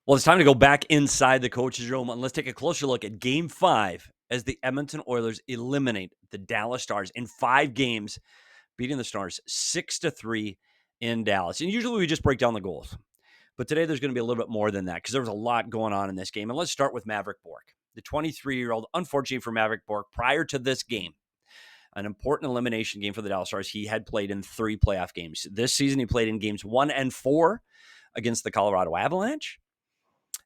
Well, it's time to go back inside the coach's room and let's take a closer look at Game 5 as the Edmonton Oilers eliminate the Dallas Stars in 5 games, beating the Stars 6-3 in Dallas. And usually we just break down the goals. But today there's going to be a little bit more than that because there was a lot going on in this game. And let's start with Maverick Bourque, the 23-year-old. Unfortunately for Maverick Bourque, prior to this game, an important elimination game for the Dallas Stars, he had played in 3 playoff games. This season he played in games 1 and 4 against the Colorado Avalanche.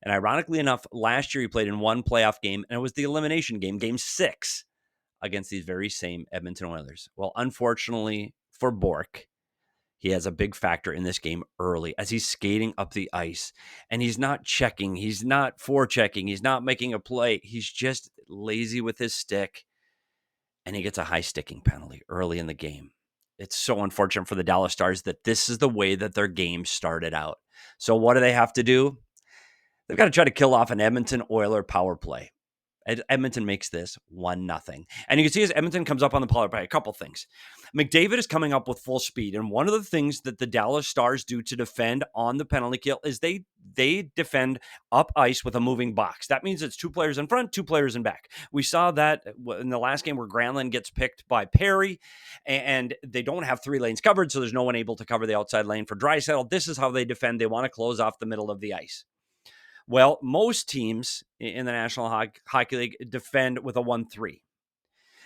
And ironically enough, last year he played in 1 playoff game, and it was the elimination game, game 6, against these very same Edmonton Oilers. Well, unfortunately for Bourque, he has a big factor in this game early as he's skating up the ice. And he's not checking. He's not forechecking. He's not making a play. He's just lazy with his stick. And he gets a high sticking penalty early in the game. It's so unfortunate for the Dallas Stars that this is the way that their game started out. So what do they have to do? They've got to try to kill off an Edmonton Oiler power play. Edmonton makes this 1-0. And you can see as Edmonton comes up on the power play, a couple things. McDavid is coming up with full speed. And one of the things that the Dallas Stars do to defend on the penalty kill is they defend up ice with a moving box. That means it's 2 players in front, 2 players in back. We saw that in the last game where Granlund gets picked by Perry, and they don't have 3 lanes covered, so there's no one able to cover the outside lane for Draisaitl. This is how they defend. They want to close off the middle of the ice. Well, most teams in the National Hockey League defend with a 1-3.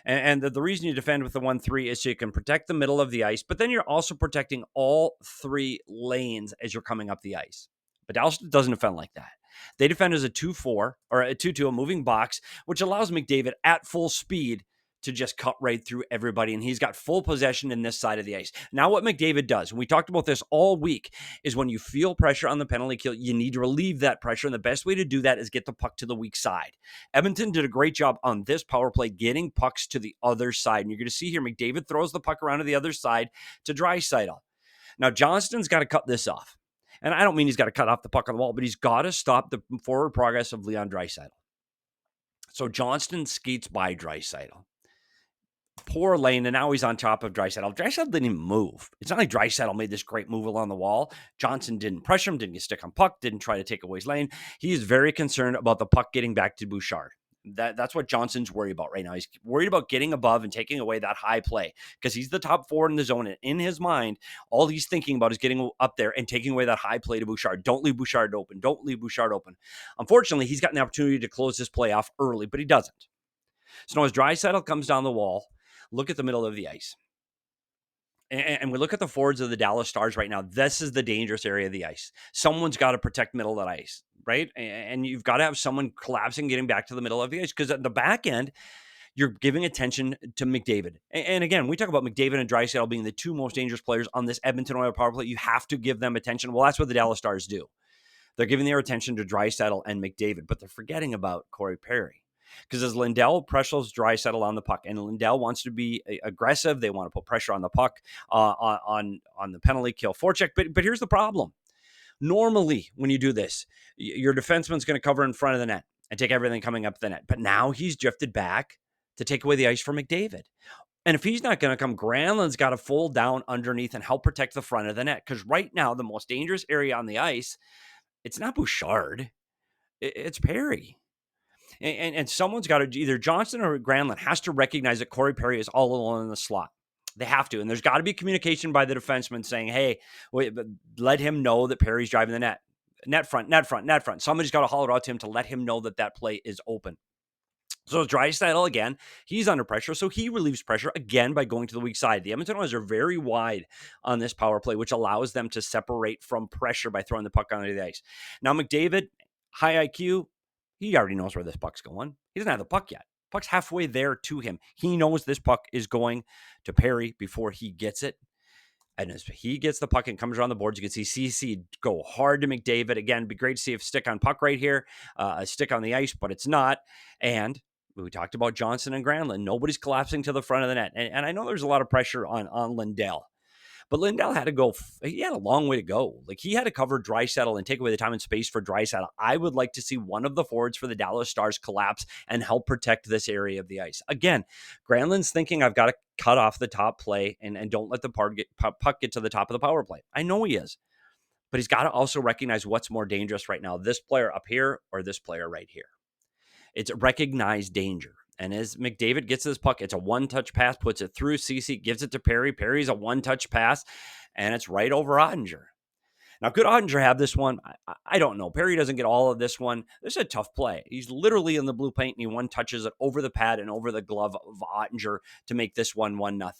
And the reason you defend with the 1-3 is so you can protect the middle of the ice, but then you're also protecting all 3 lanes as you're coming up the ice. But Dallas doesn't defend like that. They defend as a 2-4 or a 2-2, a moving box, which allows McDavid at full speed to just cut right through everybody, and he's got full possession in this side of the ice. Now what McDavid does, and we talked about this all week, is when you feel pressure on the penalty kill, you need to relieve that pressure, and the best way to do that is get the puck to the weak side. Edmonton did a great job on this power play getting pucks to the other side, and you're going to see here, McDavid throws the puck around to the other side to Draisaitl. Now Johnston's got to cut this off, and I don't mean he's got to cut off the puck on the wall, but he's got to stop the forward progress of Leon Draisaitl. So Johnston skates by Draisaitl. Poor lane, and now he's on top of Draisaitl. Draisaitl didn't even move. It's not like Draisaitl made this great move along the wall. Johnson didn't pressure him, didn't get stick on puck, didn't try to take away his lane. He is very concerned about the puck getting back to Bouchard. That's what Johnson's worried about right now. He's worried about getting above and taking away that high play because he's the top forward in the zone. And in his mind, all he's thinking about is getting up there and taking away that high play to Bouchard. Don't leave Bouchard open. Don't leave Bouchard open. Unfortunately, he's gotten the opportunity to close this play off early, but he doesn't. So now as Draisaitl comes down the wall, look at the middle of the ice. And we look at the forwards of the Dallas Stars right now. This is the dangerous area of the ice. Someone's got to protect middle of that ice, right? And you've got to have someone collapsing, getting back to the middle of the ice because at the back end, you're giving attention to McDavid. And again, we talk about McDavid and Draisaitl being the 2 most dangerous players on this Edmonton Oilers power play. You have to give them attention. Well, that's what the Dallas Stars do. They're giving their attention to Draisaitl and McDavid, but they're forgetting about Corey Perry. Because as Lindell pressures Draisaitl on the puck, and Lindell wants to be aggressive, they want to put pressure on the puck on the penalty kill forecheck. But here's the problem. Normally, when you do this, your defenseman's going to cover in front of the net and take everything coming up the net. But now he's drifted back to take away the ice for McDavid. And if he's not going to come, Granlund's got to fold down underneath and help protect the front of the net. Because right now, the most dangerous area on the ice, it's not Bouchard, it's Perry. And someone's got to, either Johnson or Granlund has to recognize that Corey Perry is all alone in the slot. They have to. And there's got to be communication by the defenseman saying, hey, wait, let him know that Perry's driving the net. Net front. Somebody's got to holler out to him to let him know that that play is open. So Draisaitl, again, he's under pressure, so he relieves pressure again by going to the weak side. The Edmonton Oilers are very wide on this power play, which allows them to separate from pressure by throwing the puck onto the ice. Now, McDavid, high IQ, he already knows where this puck's going. He doesn't have the puck yet. Puck's halfway there to him. He knows this puck is going to Perry before he gets it. And as he gets the puck and comes around the boards, you can see CC go hard to McDavid. Again, it'd be great to see a stick on puck right here, a stick on the ice, but it's not. And we talked about Johnson and Granlund. Nobody's collapsing to the front of the net. And I know there's a lot of pressure on Lindell. But Lindell had to go, he had a long way to go. Like, he had to cover Draisaitl and take away the time and space for Draisaitl. I would like to see one of the forwards for the Dallas Stars collapse and help protect this area of the ice. Again, Granlund's thinking, I've got to cut off the top play and don't let the puck get to the top of the power play. I know he is. But he's got to also recognize what's more dangerous right now, this player up here or this player right here. It's recognize danger. And as McDavid gets this puck, it's a one-touch pass, puts it through Ceci, gives it to Perry. Perry's a one-touch pass, and it's right over Oettinger. Now, could Oettinger have this one? I don't know. Perry doesn't get all of this one. This is a tough play. He's literally in the blue paint, and he one-touches it over the pad and over the glove of Oettinger to make this one 1-0.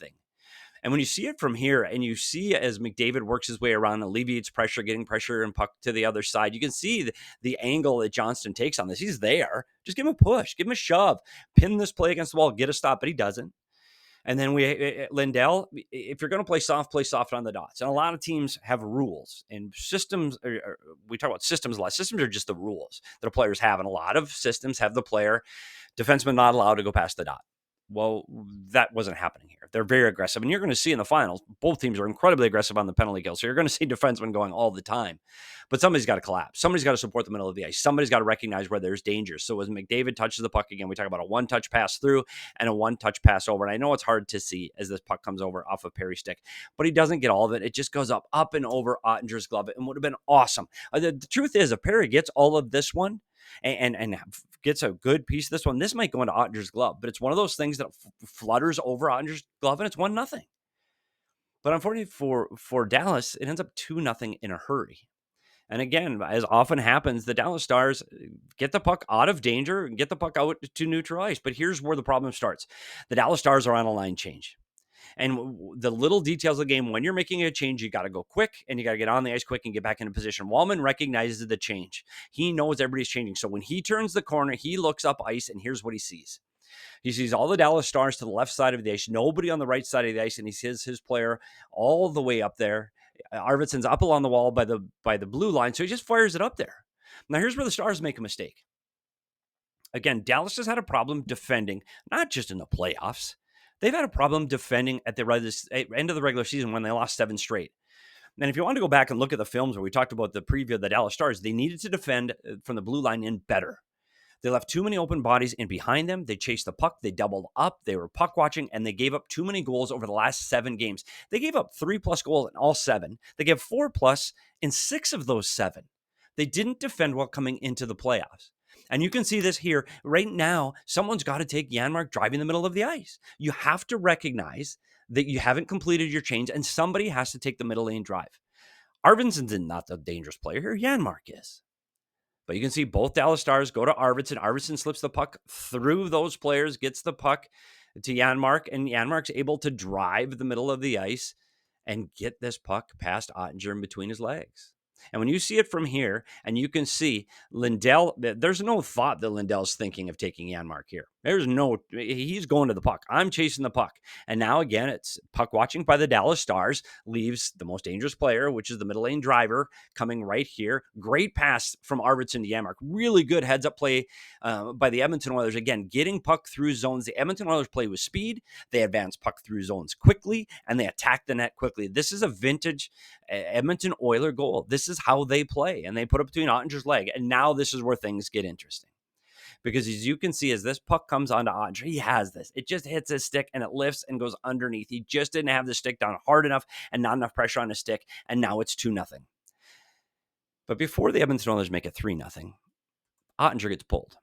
And when you see it from here, and you see as McDavid works his way around, alleviates pressure, getting pressure and puck to the other side, you can see the angle that Johnston takes on this. He's there. Just give him a push, give him a shove, pin this play against the wall, get a stop, but he doesn't. And then Lindell, if you're going to play soft on the dots. And a lot of teams have rules and systems. We talk about systems a lot. Systems are just the rules that players have. And a lot of systems have the player, defenseman not allowed to go past the dot. Well, that wasn't happening here. They're very aggressive. And you're going to see in the finals, both teams are incredibly aggressive on the penalty kill. So you're going to see defensemen going all the time. But somebody's got to collapse. Somebody's got to support the middle of the ice. Somebody's got to recognize where there's danger. So as McDavid touches the puck again, we talk about a one-touch pass through and a one-touch pass over. And I know it's hard to see as this puck comes over off of Perry's stick, but he doesn't get all of it. It just goes up and over Ottinger's glove. It would have been awesome. The truth is, if Perry gets all of this one, and gets a good piece of this one, this might go into Ottinger's glove, but it's one of those things that flutters over Ottinger's glove, and it's 1-0. But unfortunately for Dallas, it ends up 2-0 in a hurry. And again, as often happens, the Dallas Stars get the puck out of danger and get the puck out to neutral ice. But here's where the problem starts. The Dallas Stars are on a line change. And the little details of the game, when you're making a change, you got to go quick and you got to get on the ice quick and get back into position. Wallman recognizes the change. He knows everybody's changing. So when he turns the corner, he looks up ice and here's what he sees. He sees all the Dallas Stars to the left side of the ice, nobody on the right side of the ice, and he sees his player all the way up there. Arvidsson's up along the wall by the blue line, so he just fires it up there. Now here's where the Stars make a mistake. Again, Dallas has had a problem defending, not just in the playoffs. They've had a problem defending at the end of the regular season when they lost 7 straight. And if you want to go back and look at the films where we talked about the preview of the Dallas Stars, they needed to defend from the blue line in better. They left too many open bodies in behind them. They chased the puck. They doubled up. They were puck watching, and they gave up too many goals over the last 7 games. They gave up 3+ goals in all 7. They gave 4+ in 6 of those 7. They didn't defend well coming into the playoffs. And you can see this here. Right now, someone's got to take Janmark driving the middle of the ice. You have to recognize that you haven't completed your change, and somebody has to take the middle lane drive. Arvidsson's not the dangerous player here. Janmark is. But you can see both Dallas Stars go to Arvidsson. Arvidsson slips the puck through those players, gets the puck to Janmark, and Janmark's able to drive the middle of the ice and get this puck past Oettinger in between his legs. And when you see it from here, and you can see Lindell, there's no thought that Lindell's thinking of taking Janmark here. He's going to the puck. I'm chasing the puck. And now again, it's puck watching by the Dallas Stars, leaves the most dangerous player, which is the middle lane driver, coming right here. Great pass from Robertson to Janmark. Really good heads up play by the Edmonton Oilers. Again, getting puck through zones. The Edmonton Oilers play with speed. They advance puck through zones quickly, and they attack the net quickly. This is a vintage Edmonton Oiler goal. This is how they play, and they put it between Ottinger's leg. And now this is where things get interesting. Because as you can see, as this puck comes onto Oettinger, he has this. It just hits his stick and it lifts and goes underneath. He just didn't have the stick down hard enough and not enough pressure on his stick, and now it's 2-0. But before the Edmonton Oilers make it 3-0, Oettinger gets pulled.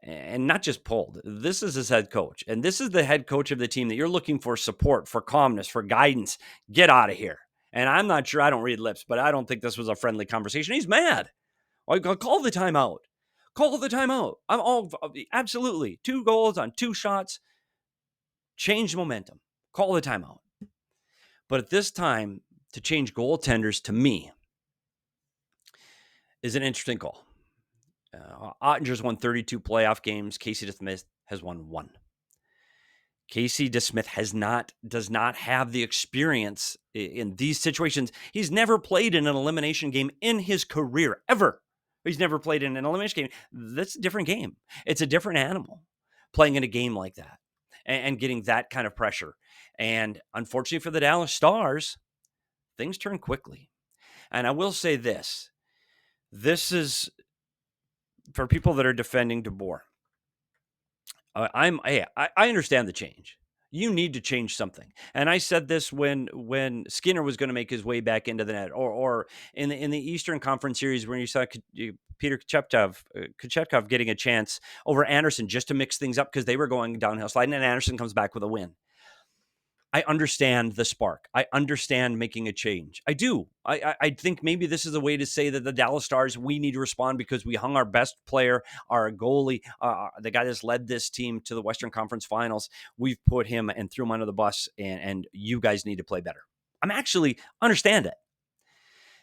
And not just pulled. This is his head coach. And this is the head coach of the team that you're looking for support, for calmness, for guidance. Get out of here. And I'm not sure, I don't read lips, but I don't think this was a friendly conversation. He's mad. Call the timeout. Call the timeout. Absolutely. 2 goals on 2 shots. Change momentum. Call the timeout. But at this time, to change goaltenders, to me, is an interesting call. Ottinger's won 32 playoff games. Casey DeSmith has won 1. Casey DeSmith does not have the experience in these situations. He's never played in an elimination game in his career, ever. He's never played in an elimination game. That's a different game. It's a different animal playing in a game like that and getting that kind of pressure. And unfortunately for the Dallas Stars, things turn quickly. And I will say this. This is for people that are defending DeBoer. I understand the change. You need to change something. And I said this when Skinner was going to make his way back into the net, or in the Eastern Conference Series when you saw Peter Kochetkov getting a chance over Anderson just to mix things up because they were going downhill sliding, and Anderson comes back with a win. I understand the spark. I understand making a change. I do. I think maybe this is a way to say that the Dallas Stars, we need to respond because we hung our best player, our goalie, the guy that's led this team to the Western Conference Finals. We've put him and threw him under the bus, and you guys need to play better. I'm actually understand it.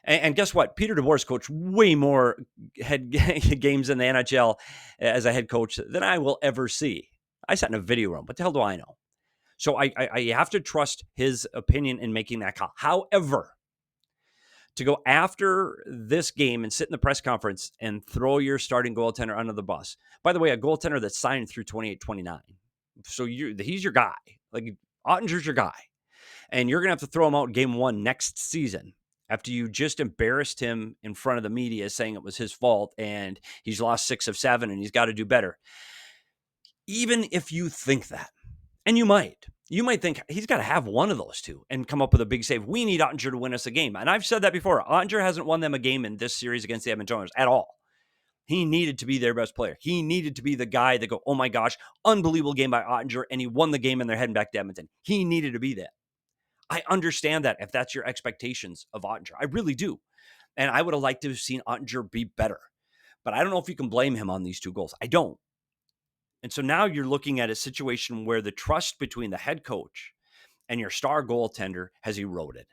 And guess what? Peter DeBoer's coached way more head games in the NHL as a head coach than I will ever see. I sat in a video room. What the hell do I know? So I have to trust his opinion in making that call. However, to go after this game and sit in the press conference and throw your starting goaltender under the bus. By the way, a goaltender that's signed through 28-29. So he's your guy. Like, Oettinger's your guy. And you're going to have to throw him out game 1 next season after you just embarrassed him in front of the media saying it was his fault and he's lost 6 of 7 and he's got to do better. Even if you think that, and you might think he's got to have one of those two and come up with a big save. We need Oettinger to win us a game. And I've said that before. Oettinger hasn't won them a game in this series against the Edmonton Oilers at all. He needed to be their best player. He needed to be the guy that go, oh my gosh, unbelievable game by Oettinger, and he won the game and they're heading back to Edmonton. He needed to be that. I understand that if that's your expectations of Oettinger. I really do. And I would have liked to have seen Oettinger be better. But I don't know if you can blame him on these 2 goals. I don't. And so now you're looking at a situation where the trust between the head coach and your star goaltender has eroded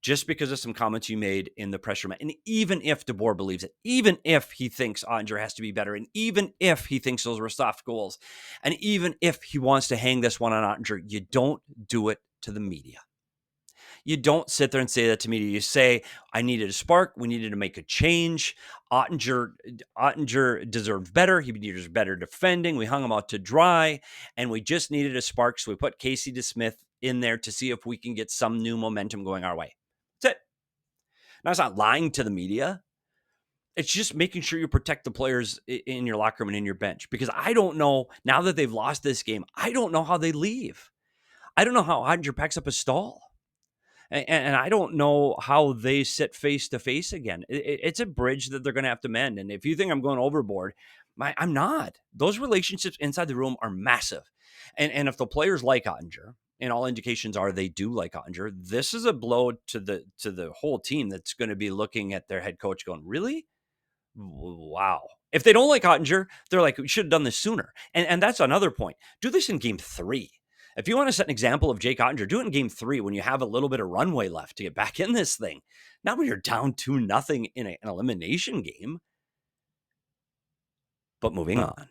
just because of some comments you made in the press room. And even if DeBoer believes it, even if he thinks Oettinger has to be better, and even if he thinks those were soft goals, and even if he wants to hang this one on Oettinger, you don't do it to the media. You don't sit there and say that to media. You say, I needed a spark. We needed to make a change. Oettinger deserved better. He deserves better defending. We hung him out to dry, and we just needed a spark. So we put Casey DeSmith in there to see if we can get some new momentum going our way. That's it. Now, it's not lying to the media. It's just making sure you protect the players in your locker room and in your bench. Because I don't know, now that they've lost this game, I don't know how they leave. I don't know how Oettinger packs up a stall. And I don't know how they sit face to face again. It's a bridge that they're going to have to mend. And if you think I'm going overboard, I'm not. Those relationships inside the room are massive. And if the players like Oettinger, and all indications are they do like Oettinger, this is a blow to the whole team that's going to be looking at their head coach going, really? Wow. If they don't like Oettinger, they're like, we should have done this sooner. And that's another point. Do this in game 3. If you want to set an example of Jake Oettinger, do it in game 3 when you have a little bit of runway left to get back in this thing. Not when you're down 2-0 in an elimination game. But moving on.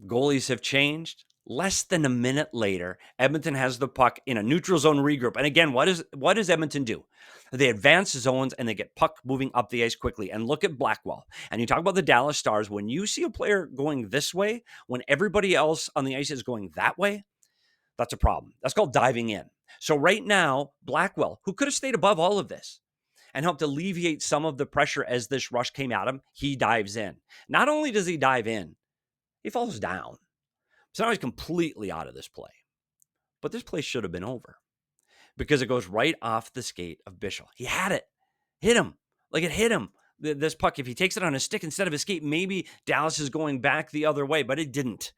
Goalies have changed. Less than a minute later, Edmonton has the puck in a neutral zone regroup. And again, what does Edmonton do? They advance zones and they get puck moving up the ice quickly. And look at Blackwell. And you talk about the Dallas Stars. When you see a player going this way, when everybody else on the ice is going that way, that's a problem. That's called diving in. So right now, Blackwell, who could have stayed above all of this and helped alleviate some of the pressure as this rush came at him, he dives in. Not only does he dive in, he falls down. So now he's completely out of this play. But this play should have been over because it goes right off the skate of Bichsel. He had it. Hit him. Like it hit him. This puck, if he takes it on his stick instead of his skate, maybe Dallas is going back the other way, but it didn't.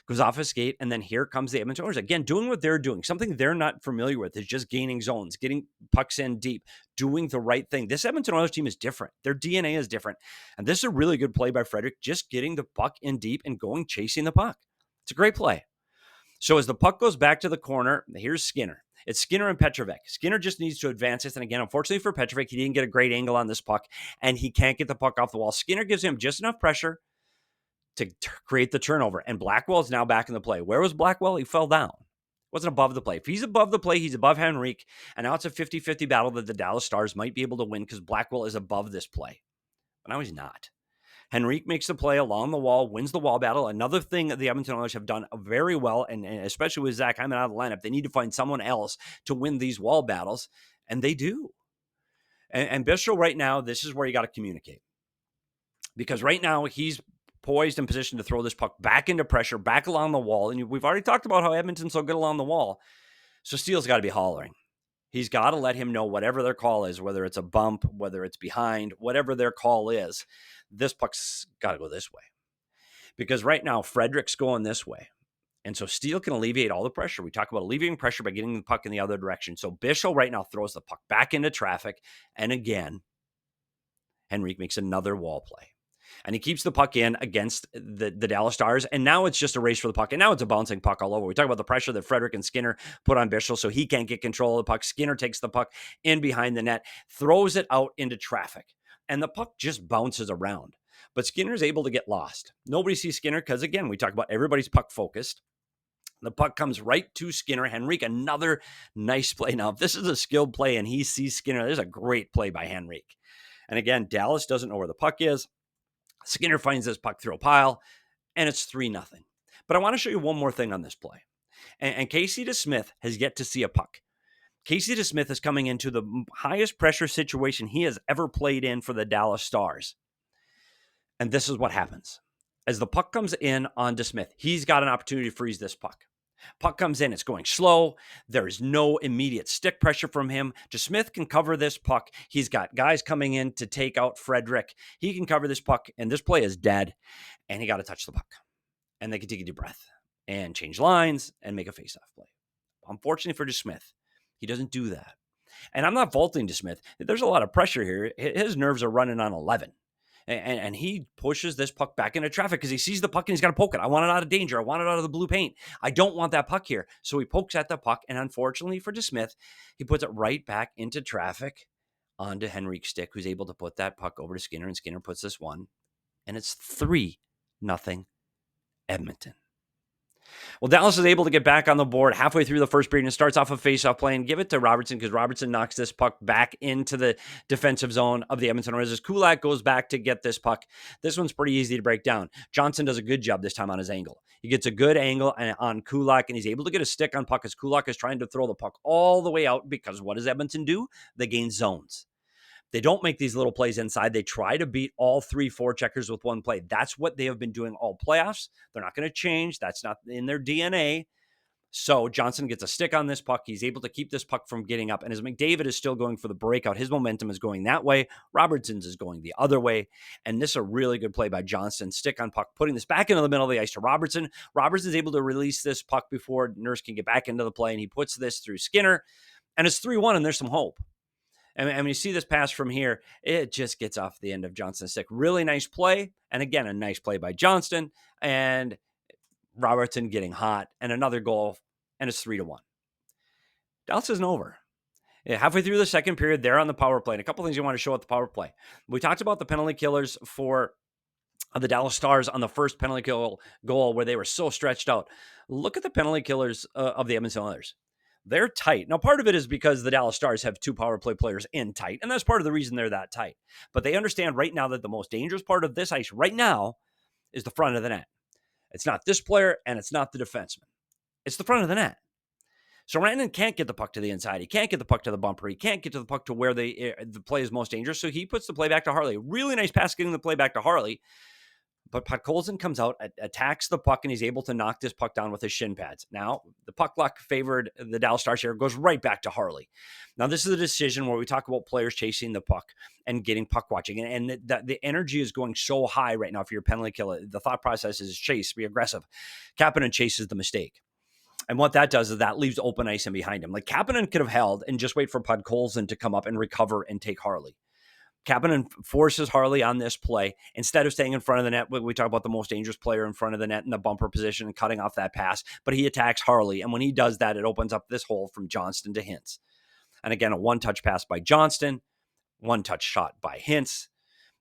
Goes off his skate, and then here comes the Edmonton Oilers. Again, doing what they're doing. Something they're not familiar with is just gaining zones, getting pucks in deep, doing the right thing. This Edmonton Oilers team is different. Their DNA is different. And this is a really good play by Frederick, just getting the puck in deep and going chasing the puck. It's a great play. So as the puck goes back to the corner, here's Skinner. It's Skinner and Petrovic. Skinner just needs to advance this. And again, unfortunately for Petrovic, he didn't get a great angle on this puck, and he can't get the puck off the wall. Skinner gives him just enough pressure to create the turnover. And Blackwell is now back in the play. Where was Blackwell? He fell down. Wasn't above the play. If he's above the play, he's above Henrique. And now it's a 50-50 battle that the Dallas Stars might be able to win because Blackwell is above this play. But now he's not. Henrique makes the play along the wall, wins the wall battle. Another thing that the Edmonton Oilers have done very well, and especially with Zach Hyman out of the lineup, they need to find someone else to win these wall battles, and they do. And Bichsel right now, this is where you got to communicate. Because right now, he's poised and positioned to throw this puck back into pressure, back along the wall. And we've already talked about how Edmonton's so good along the wall. So Steele's got to be hollering. He's got to let him know whatever their call is, whether it's a bump, whether it's behind, whatever their call is, this puck's got to go this way. Because right now, Frederick's going this way. And so Steele can alleviate all the pressure. We talk about alleviating pressure by getting the puck in the other direction. So Bischel right now throws the puck back into traffic. And again, Henrique makes another wall play. And he keeps the puck in against the Dallas Stars. And now it's just a race for the puck. And now it's a bouncing puck all over. We talk about the pressure that Frederick and Skinner put on Bischel so he can't get control of the puck. Skinner takes the puck in behind the net, throws it out into traffic. And the puck just bounces around. But Skinner's able to get lost. Nobody sees Skinner because, again, we talk about everybody's puck focused. The puck comes right to Skinner. Henrique, another nice play. Now, if this is a skilled play and he sees Skinner, there's a great play by Henrique. And again, Dallas doesn't know where the puck is. Skinner finds this puck through a pile, and it's 3-0. But I want to show you one more thing on this play. And Casey DeSmith has yet to see a puck. Casey DeSmith is coming into the highest pressure situation he has ever played in for the Dallas Stars. And this is what happens. As the puck comes in on DeSmith, he's got an opportunity to freeze this puck. Puck comes in, it's going slow. There is no immediate stick pressure from him. DeSmith can cover this puck. He's got guys coming in to take out Frederick. He can cover this puck, and this play is dead, and he got to touch the puck. And they can take a deep breath and change lines and make a faceoff play. Unfortunately for DeSmith, he doesn't do that. And I'm not faulting DeSmith. There's a lot of pressure here. His nerves are running on 11. And he pushes this puck back into traffic because he sees the puck and he's got to poke it. I want it out of danger. I want it out of the blue paint. I don't want that puck here. So he pokes at the puck. And unfortunately for DeSmith, he puts it right back into traffic onto Henrique's stick, who's able to put that puck over to Skinner. And Skinner puts this one. And it's 3-0 Edmonton. Well, Dallas is able to get back on the board halfway through the first period and starts off a faceoff play and give it to Robertson because Robertson knocks this puck back into the defensive zone of the Edmonton Oilers. Kulak goes back to get this puck. This one's pretty easy to break down. Johnson does a good job this time on his angle. He gets a good angle on Kulak, and he's able to get a stick on puck as Kulak is trying to throw the puck all the way out because what does Edmonton do? They gain zones. They don't make these little plays inside. They try to beat all 3 forecheckers with one play. That's what they have been doing all playoffs. They're not going to change. That's not in their DNA. So Johnson gets a stick on this puck. He's able to keep this puck from getting up. And as McDavid is still going for the breakout, his momentum is going that way. Robertson's is going the other way. And this is a really good play by Johnson. Stick on puck, putting this back into the middle of the ice to Robertson. Robertson's able to release this puck before Nurse can get back into the play. And he puts this through Skinner. And it's 3-1, and there's some hope. And when you see this pass from here, it just gets off the end of Johnston's stick. Really nice play. And again, a nice play by Johnston. And Robertson getting hot. And another goal. And it's 3-1. Dallas isn't over. Halfway through the second period, they're on the power play. And a couple things you want to show at the power play. We talked about the penalty killers for the Dallas Stars on the first penalty kill goal where they were so stretched out. Look at the penalty killers of the Edmonton Oilers. They're tight. Now, part of it is because the Dallas Stars have 2 power play players in tight, and that's part of the reason they're that tight. But they understand right now that the most dangerous part of this ice right now is the front of the net. It's not this player, and it's not the defenseman. It's the front of the net. So Rantanen can't get the puck to the inside. He can't get the puck to the bumper. He can't get to the puck to where the play is most dangerous, so he puts the play back to Harley. Really nice pass getting the play back to Harley. But Podkolzin comes out, attacks the puck, and he's able to knock this puck down with his shin pads. Now, the puck luck favored the Dallas Stars here, goes right back to Harley. Now, this is a decision where we talk about players chasing the puck and getting puck watching. And the energy is going so high right now for your penalty kill. The thought process is chase, be aggressive. Kapanen chases the mistake. And what that does is that leaves open ice in behind him. Like Kapanen could have held and just wait for Podkolzin to come up and recover and take Harley. Kapanen forces Harley on this play. Instead of staying in front of the net, we talk about the most dangerous player in front of the net in the bumper position and cutting off that pass, but he attacks Harley. And when he does that, it opens up this hole from Johnston to Hintz. And again, a one-touch pass by Johnston, one-touch shot by Hintz.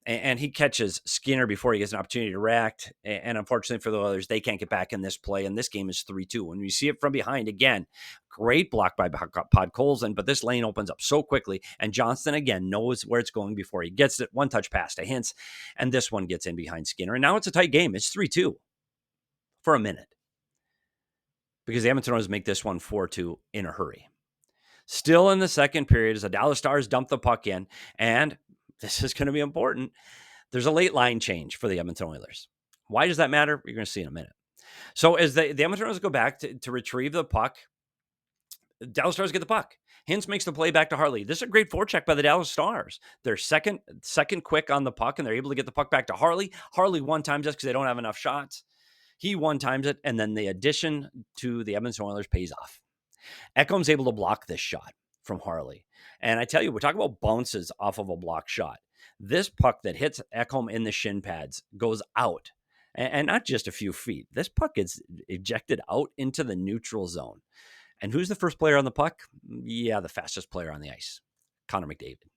And he catches Skinner before he gets an opportunity to react. And unfortunately for the others, they can't get back in this play. And this game is 3-2. When you see it from behind, again, great block by Podkolzin, but this lane opens up so quickly. And Johnston, again, knows where it's going before he gets it. One-touch pass to Hintz. And this one gets in behind Skinner. And now it's a tight game. It's 3-2 for a minute. Because the Edmonton Oilers make this one 4-2 in a hurry. Still in the second period as the Dallas Stars dump the puck in. And this is going to be important. There's a late line change for the Edmonton Oilers. Why does that matter? You're going to see in a minute. So as the Edmonton Oilers go back to retrieve the puck, Dallas Stars get the puck. Hintz makes the play back to Harley. This is a great forecheck by the Dallas Stars. They're second quick on the puck, and they're able to get the puck back to Harley. Harley one times just because they don't have enough shots. He one times it, and then the addition to the Edmonton Oilers pays off. Ekholm's able to block this shot from Harley. And I tell you, we're talking about bounces off of a block shot. This puck that hits Ekholm in the shin pads goes out, and not just a few feet. This puck gets ejected out into the neutral zone. And who's the first player on the puck? Yeah, the fastest player on the ice, Connor McDavid.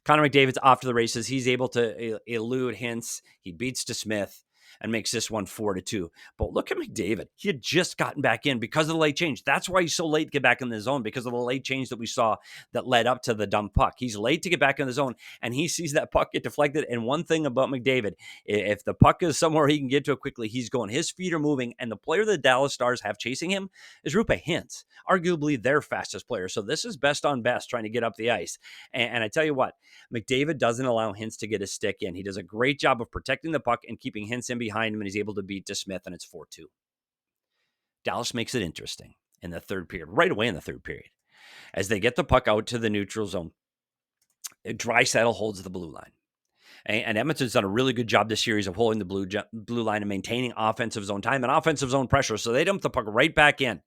Connor McDavid's off to the races. He's able to elude Hintz. He beats DeSmith and makes this one 4-2. But look at McDavid. He had just gotten back in because of the late change. That's why he's so late to get back in the zone, because of the late change that we saw that led up to the dump puck. He's late to get back in the zone, and he sees that puck get deflected. And one thing about McDavid, if the puck is somewhere he can get to it quickly, he's going. His feet are moving, and the player the Dallas Stars have chasing him is Roope Hintz, arguably their fastest player. So this is best on best trying to get up the ice. And I tell you what, McDavid doesn't allow Hintz to get his stick in. He does a great job of protecting the puck and keeping Hintz in behind him, and he's able to beat DeSmith, and it's 4-2. Dallas makes it interesting in the third period, right away in the third period. As they get the puck out to the neutral zone, Draisaitl holds the blue line. And Edmonton's done a really good job this series of holding the blue line and maintaining offensive zone time and offensive zone pressure. So they dump the puck right back in.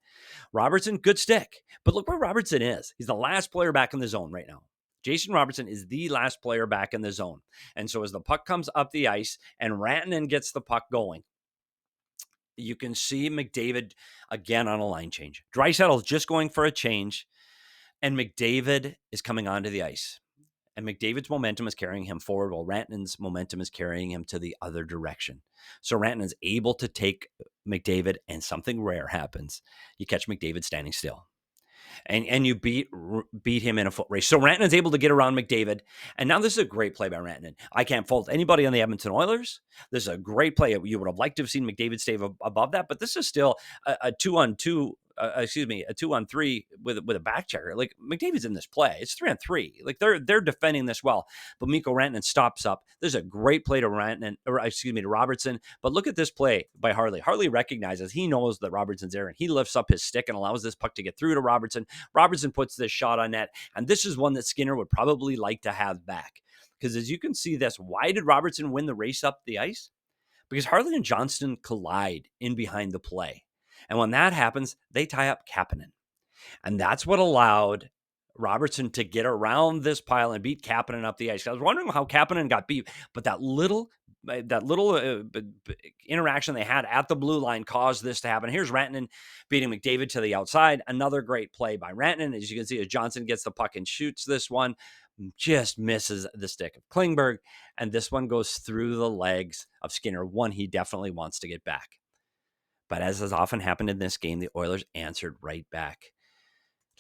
Robertson, good stick. But look where Robertson is. He's the last player back in the zone right now. Jason Robertson is the last player back in the zone. And so as the puck comes up the ice and Rantanen gets the puck going, you can see McDavid again on a line change. Draisaitl is just going for a change, and McDavid is coming onto the ice. And McDavid's momentum is carrying him forward while Rantanen's momentum is carrying him to the other direction. So Rantanen's able to take McDavid, and something rare happens. You catch McDavid standing still. And you beat him in a foot race. So Rantanen's able to get around McDavid. And now this is a great play by Rantanen. I can't fault anybody on the Edmonton Oilers. This is a great play. You would have liked to have seen McDavid stay above that, but this is still a 2-on-2. A 2-on-3 with a back checker. Like, McDavid's in this play. It's 3-on-3. Like, they're defending this well. But Mikko Rantanen stops up. There's a great play to Robertson. But look at this play by Harley. Harley recognizes, he knows that Robertson's there, and he lifts up his stick and allows this puck to get through to Robertson. Robertson puts this shot on net, and this is one that Skinner would probably like to have back. Because as you can see this, why did Robertson win the race up the ice? Because Harley and Johnston collide in behind the play. And when that happens, they tie up Kapanen. And that's what allowed Robertson to get around this pile and beat Kapanen up the ice. I was wondering how Kapanen got beat, but that little interaction they had at the blue line caused this to happen. Here's Rantanen beating McDavid to the outside. Another great play by Rantanen. As you can see, as Johnson gets the puck and shoots this one, just misses the stick of Klingberg. And this one goes through the legs of Skinner, one he definitely wants to get back. But as has often happened in this game, the Oilers answered right back.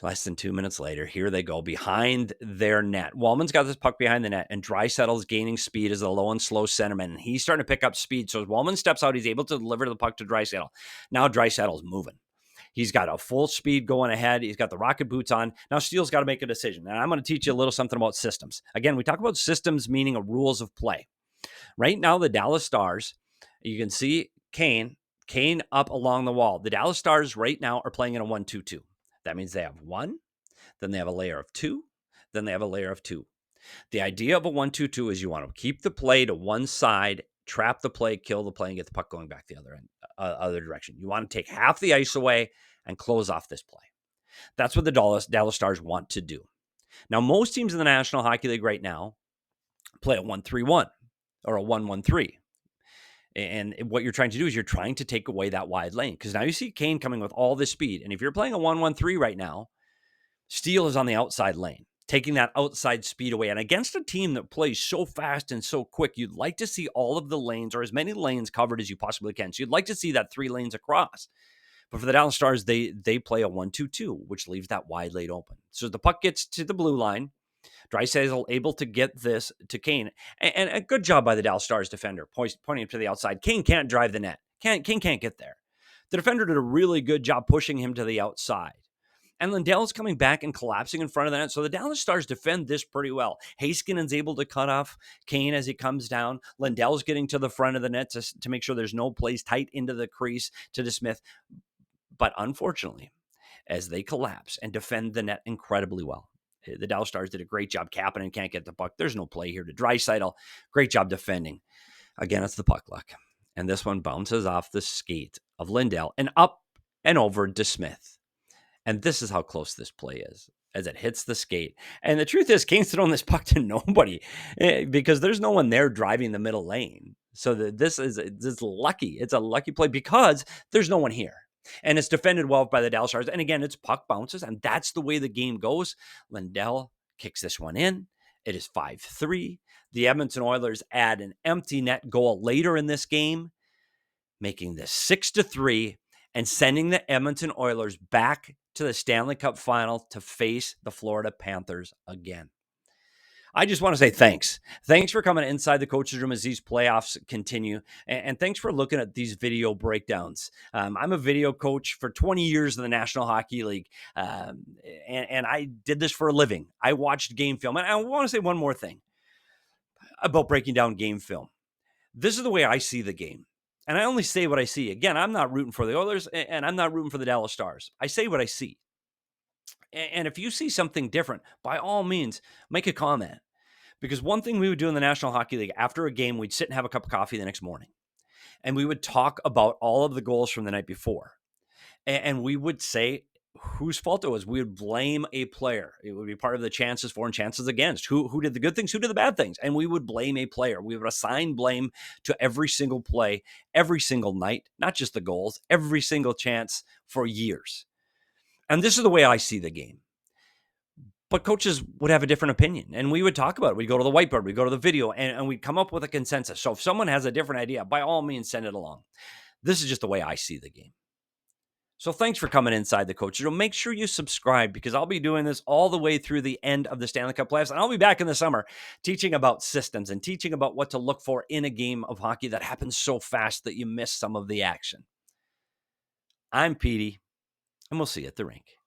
Less than 2 minutes later, here they go behind their net. Wallman's got this puck behind the net, and Draisaitl's gaining speed as a low and slow centerman. And he's starting to pick up speed. So as Wallman steps out, he's able to deliver the puck to Draisaitl. Now Draisaitl's moving. He's got a full speed going ahead. He's got the rocket boots on. Now Steele's got to make a decision. And I'm going to teach you a little something about systems. Again, we talk about systems meaning rules of play. Right now, the Dallas Stars, you can see Kane up along the wall. The Dallas Stars right now are playing in a 1-2-2. That means they have one, then they have a layer of two, then they have a layer of two. The idea of a 1-2-2 is you want to keep the play to one side, trap the play, kill the play, and get the puck going back the other direction. You want to take half the ice away and close off this play. That's what the Dallas Stars want to do. Now, most teams in the National Hockey League right now play a 1-3-1 or a 1-1-3. And what you're trying to do is you're trying to take away that wide lane, because now you see Kane coming with all this speed. And if you're playing a 1-1-3 right now, Steele is on the outside lane, taking that outside speed away. And against a team that plays so fast and so quick, you'd like to see all of the lanes, or as many lanes covered as you possibly can. So you'd like to see that 3 lanes across. But for the Dallas Stars, they play a 1-2-2, which leaves that wide lane open. So the puck gets to the blue line. Draisaitl able to get this to Kane. And a good job by the Dallas Stars defender, pointing him to the outside. Kane can't drive the net. Kane can't get there. The defender did a really good job pushing him to the outside. And Lindell's coming back and collapsing in front of the net. So the Dallas Stars defend this pretty well. Heiskanen's able to cut off Kane as he comes down. Lindell's getting to the front of the net to make sure there's no plays tight into the crease to DeSmith. But unfortunately, as they collapse and defend the net incredibly well, the Dallas Stars did a great job. Kapanen can't get the puck. There's no play here to Draisaitl. Great job defending. Again, it's the puck luck. And this one bounces off the skate of Lindell and up and over DeSmith. And this is how close this play is as it hits the skate. And the truth is, Kane's throwing this puck to nobody because there's no one there driving the middle lane. So this is lucky. It's a lucky play because there's no one here. And it's defended well by the Dallas Stars. And again, it's puck bounces, and that's the way the game goes. Lindell kicks this one in. It is 5-3. The Edmonton Oilers add an empty net goal later in this game, making this 6-3 and sending the Edmonton Oilers back to the Stanley Cup Final to face the Florida Panthers again. I just want to say thanks. Thanks for coming inside the coach's room as these playoffs continue. And thanks for looking at these video breakdowns. I'm a video coach for 20 years in the National Hockey League. And I did this for a living. I watched game film. And I want to say one more thing about breaking down game film. This is the way I see the game. And I only say what I see. Again, I'm not rooting for the Oilers, and I'm not rooting for the Dallas Stars. I say what I see. And if you see something different, by all means, make a comment. Because one thing we would do in the National Hockey League, after a game, we'd sit and have a cup of coffee the next morning. And we would talk about all of the goals from the night before. And we would say whose fault it was. We would blame a player. It would be part of the chances for and chances against. Who did the good things, who did the bad things? And we would blame a player. We would assign blame to every single play, every single night, not just the goals, every single chance for years. And this is the way I see the game. But coaches would have a different opinion, and we would talk about it. We'd go to the whiteboard, we'd go to the video, and we'd come up with a consensus. So if someone has a different idea, by all means, send it along. This is just the way I see the game. So thanks for coming inside the coach's room. Make sure you subscribe because I'll be doing this all the way through the end of the Stanley Cup playoffs. And I'll be back in the summer teaching about systems and teaching about what to look for in a game of hockey that happens so fast that you miss some of the action. I'm Petey, and we'll see you at the rink.